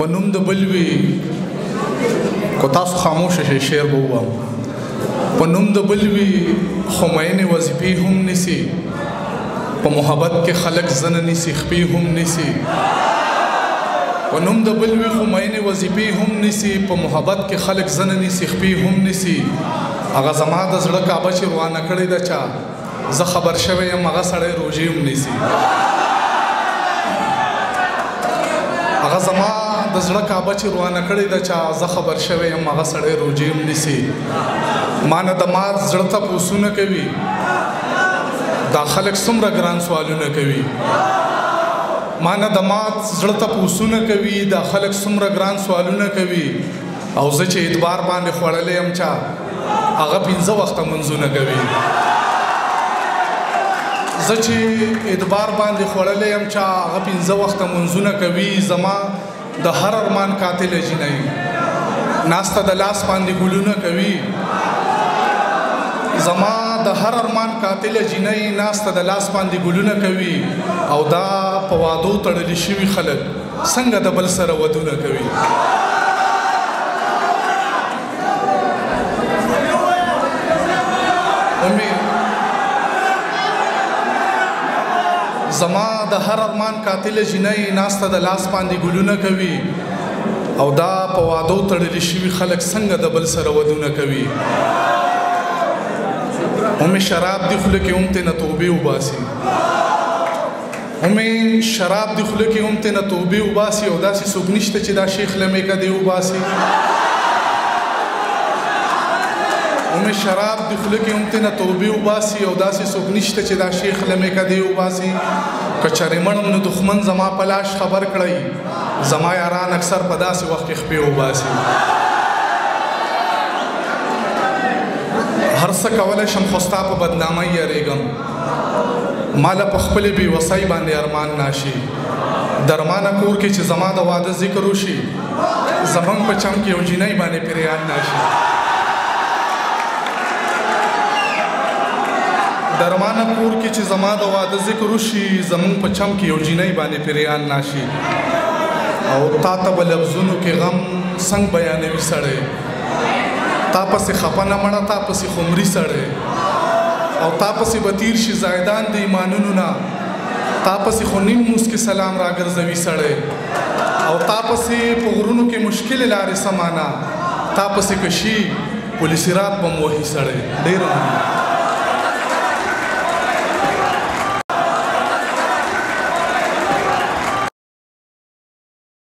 په نوم د بل وي کو تاسو خاموشه شئ شعر به ووایم په نوم د بل وي خو میینې وظیفې هم نیسي په محبت کې خلک زنه نیسي خپې هم نیسي په نوم د بل وي خو میینې وظیفې هم نیسي په محبت کې خلک زنه نیسي خپې هم نیسي هغه زما د زړه کعبه چې روانه کړې ده چا زه خبر شوی یم هغه سړی روژې هم نیسي هغه زما د زړه کعبه چې روانه کړې ده چا زه خبر شوی یم هغه سړی روژې هم نیسي ما نه د مات زړه ته پوسونه کوي دا خلک څومره ګران سوالونه کوي ما نه د مات زړه ته پوسونه کوي دا خلک څومره ګران سوالونه کوي او زه چې اعتبار باندې خوړلی یم چا هغه 15 وخته منځونه کوي زه چې اعتبار باندې خوړلی یم چا هغه 15 وخته منځونه کوي زما د هر ارمان قاتل جنۍ ناسته د لاس باندې ګلونه کوي زما د هر ارمان قاتل جنۍ ناسته د لاس باندې ګلونه کوي او دا په وادو تړلي شوي خلک څنګه د بل سره ودونه کوي زما د هر ارمان قاتل جنۍ ناسته د لاس باندې ګلونه کوي او دا په وادو تړلي شوي خلک څنګه د بل سره ودونه کوي همې شراب دی خوله کې هم تېنه توبې وباسي همې شراب دی خوله کې هم تېنه توبې وباسي او داسې څوک نشته چې دا شیخ له میکه دی وباسي همې شراب دی خوله کې هم تېنه توبې وباسي او داسې څوک نشته چې دا شیخ له میکه دی وباسي که چرې مړم نو دښمن زما په لاش خبر کړئ زما یاران اکثر په داسې وخت کې خپې وباسي هر څه کولی شم خو ستا په بدنامۍ یریږم ما له په خپلې بېوسۍ باندې ارمان ناشي درمانه کور کې چې زما د واده ذکر وشي زمونږ په چم کې یو جینۍ باندې پریان ناشي درمانه کور کې چې زما د واده ذکر وشي زمونږ په چم کې یو جینۍ باندې پریان ناشي او تا ته به لفظونو کې غم څنګه بیانوي سړی تا پسې خپه نه مړه تا پسې خمري سړی او تا پسې به تیر شي زایدان د ایمانونو نه تا پسې خو نیم موس کې سلام راګرځوي سړی او تا پسې په غرونو کې مشکلې لارې سمانه تا پسې که شي پولیس رات به م وهي سړی ډېر